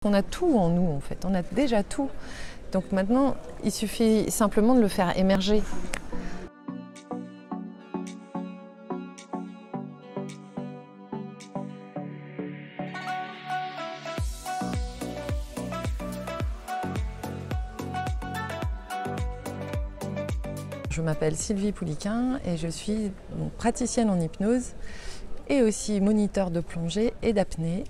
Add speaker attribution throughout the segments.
Speaker 1: On a tout en nous en fait, on a déjà tout. Donc maintenant, il suffit simplement de le faire émerger. Je m'appelle Sylvie Pouliquin et je suis praticienne en hypnose et aussi moniteur de plongée et d'apnée.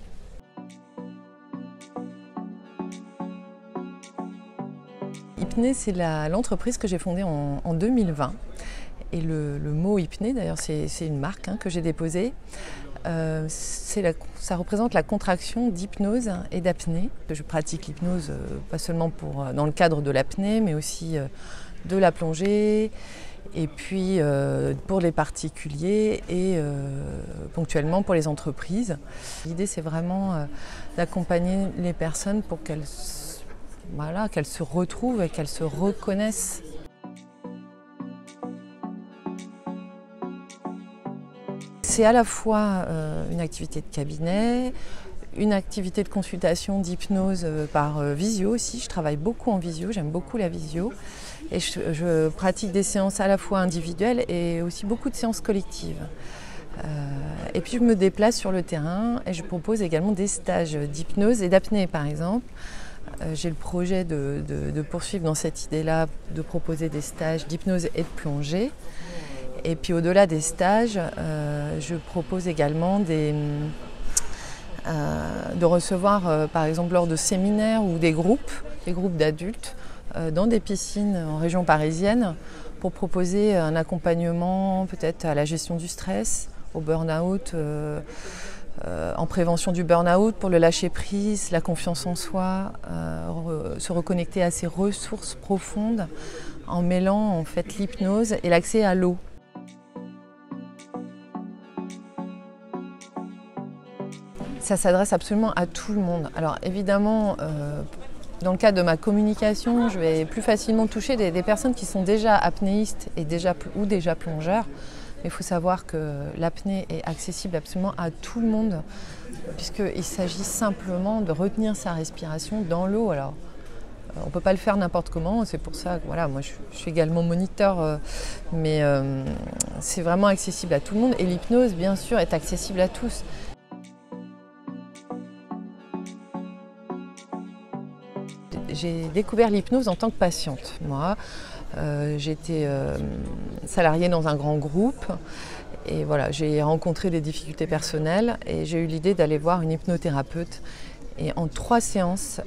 Speaker 1: Hypnée, c'est l'entreprise que j'ai fondée en 2020. Et le mot hypnée, d'ailleurs, c'est une marque que j'ai déposée. Ça représente la contraction d'hypnose et d'apnée. Je pratique l'hypnose pas seulement dans le cadre de l'apnée, mais aussi de la plongée, et puis pour les particuliers et ponctuellement pour les entreprises. L'idée, c'est vraiment d'accompagner les personnes pour qu'elles se retrouvent et qu'elles se reconnaissent. C'est à la fois une activité de cabinet, une activité de consultation d'hypnose par visio aussi. Je travaille beaucoup en visio, j'aime beaucoup la visio. Et je pratique des séances à la fois individuelles et aussi beaucoup de séances collectives. Et puis je me déplace sur le terrain et je propose également des stages d'hypnose et d'apnée par exemple. J'ai le projet de poursuivre dans cette idée-là, de proposer des stages d'hypnose et de plongée. Et puis au-delà des stages, je propose également de recevoir par exemple lors de séminaires ou des groupes d'adultes dans des piscines en région parisienne pour proposer un accompagnement peut-être à la gestion du stress, au burn-out, en prévention du burn-out, pour le lâcher-prise, la confiance en soi, se reconnecter à ses ressources profondes en mêlant en fait l'hypnose et l'accès à l'eau. Ça s'adresse absolument à tout le monde. Alors évidemment, dans le cadre de ma communication, je vais plus facilement toucher des personnes qui sont déjà apnéistes ou déjà plongeurs. Mais il faut savoir que l'apnée est accessible absolument à tout le monde, puisqu'il s'agit simplement de retenir sa respiration dans l'eau. Alors, on ne peut pas le faire n'importe comment, c'est pour ça que voilà, moi je suis également moniteur, mais c'est vraiment accessible à tout le monde. Et l'hypnose, bien sûr, est accessible à tous. J'ai découvert l'hypnose en tant que patiente. Moi, j'étais salariée dans un grand groupe et voilà, j'ai rencontré des difficultés personnelles et j'ai eu l'idée d'aller voir une hypnothérapeute. Et en 3 séances,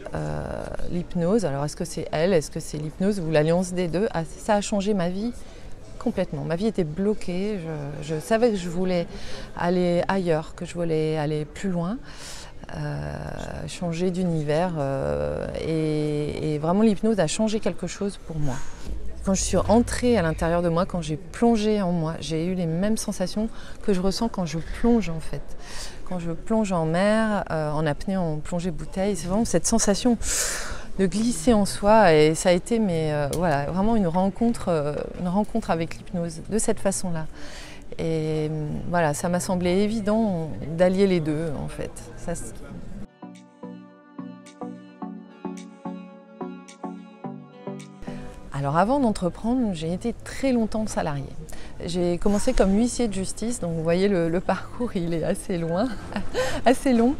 Speaker 1: l'hypnose, alors est-ce que c'est elle, est-ce que c'est l'hypnose ou l'alliance des deux, ça a changé ma vie complètement. Ma vie était bloquée, je savais que je voulais aller ailleurs, que je voulais aller plus loin. Changer d'univers et vraiment l'hypnose a changé quelque chose pour moi. Quand je suis entrée à l'intérieur de moi, quand j'ai plongé en moi, j'ai eu les mêmes sensations que je ressens quand je plonge en fait. Quand je plonge en mer, en apnée, en plongée bouteille, c'est vraiment cette sensation de glisser en soi et ça a été voilà, vraiment une rencontre avec l'hypnose de cette façon-là. Et voilà, ça m'a semblé évident d'allier les deux en fait. Alors avant d'entreprendre, j'ai été très longtemps salariée. J'ai commencé comme huissier de justice, donc vous voyez le parcours il est assez loin, assez long.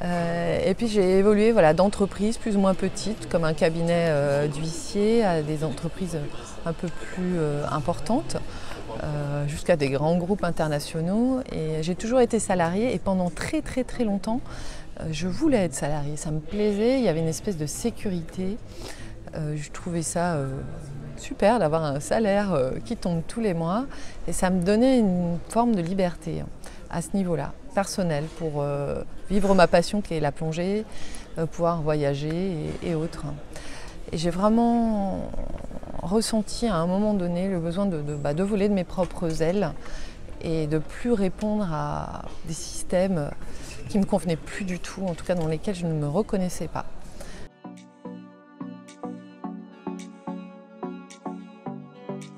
Speaker 1: Et puis j'ai évolué d'entreprises plus ou moins petites, comme un cabinet d'huissier, à des entreprises un peu plus importantes. Jusqu'à des grands groupes internationaux et j'ai toujours été salariée et pendant très longtemps je voulais être salariée, ça me plaisait, il y avait une espèce de sécurité, je trouvais ça super d'avoir un salaire qui tombe tous les mois et ça me donnait une forme de liberté à ce niveau-là, personnelle, pour vivre ma passion qui est la plongée, pouvoir voyager et autres. Et j'ai vraiment ressenti à un moment donné le besoin de voler de mes propres ailes et de plus répondre à des systèmes qui ne me convenaient plus du tout, en tout cas dans lesquels je ne me reconnaissais pas.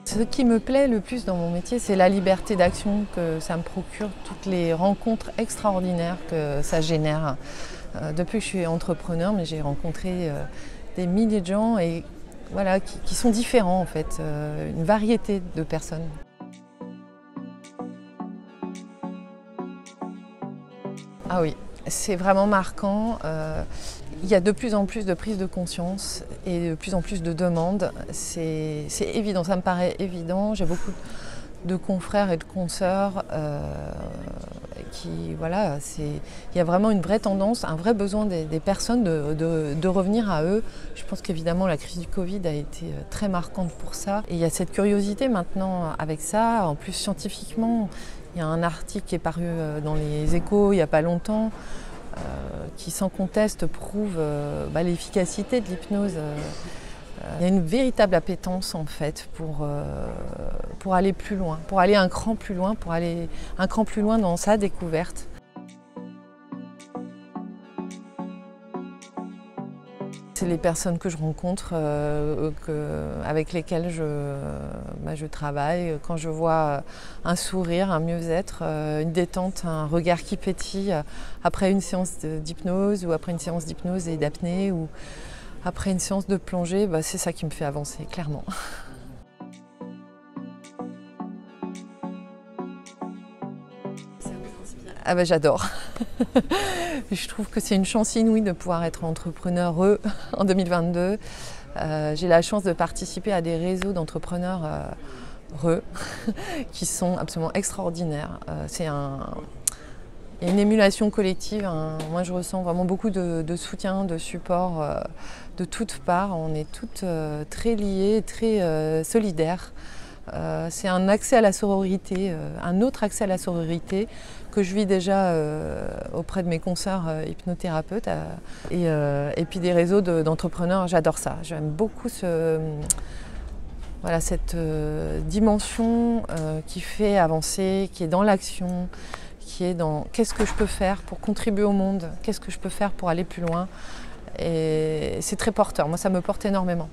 Speaker 1: Ce qui me plaît le plus dans mon métier, c'est la liberté d'action que ça me procure, toutes les rencontres extraordinaires que ça génère. depuis que je suis entrepreneur, mais j'ai rencontré des milliers de gens et voilà, qui sont différents en fait, une variété de personnes. Ah oui, c'est vraiment marquant. Il y a de plus en plus de prise de conscience et de plus en plus de demandes. C'est évident, ça me paraît évident. J'ai beaucoup de confrères et de consoeurs voilà, il y a vraiment une vraie tendance, un vrai besoin des personnes de revenir à eux. Je pense qu'évidemment la crise du Covid a été très marquante pour ça. Et il y a cette curiosité maintenant avec ça. En plus scientifiquement, il y a un article qui est paru dans les Échos il n'y a pas longtemps qui sans conteste prouve l'efficacité de l'hypnose. Il y a une véritable appétence en fait pour aller plus loin, pour aller un cran plus loin, pour aller un cran plus loin dans sa découverte. C'est les personnes que je rencontre, avec lesquelles je travaille. Quand je vois un sourire, un mieux-être, une détente, un regard qui pétille après une séance d'hypnose ou après une séance d'hypnose et d'apnée ou après une séance de plongée, c'est ça qui me fait avancer, clairement. Ah j'adore. Je trouve que c'est une chance inouïe de pouvoir être entrepreneur en 2022. J'ai la chance de participer à des réseaux d'entrepreneurs qui sont absolument extraordinaires. Il y a une émulation collective. Moi, je ressens vraiment beaucoup de soutien, de support de toutes parts. On est toutes très liées, très solidaires. C'est un accès à la sororité, un autre accès à la sororité que je vis déjà auprès de mes consoeurs hypnothérapeutes. Et puis des réseaux d'entrepreneurs, j'adore ça. J'aime beaucoup cette dimension qui fait avancer, qui est dans l'action, qui est dans qu'est-ce que je peux faire pour contribuer au monde, qu'est-ce que je peux faire pour aller plus loin. Et c'est très porteur, moi ça me porte énormément.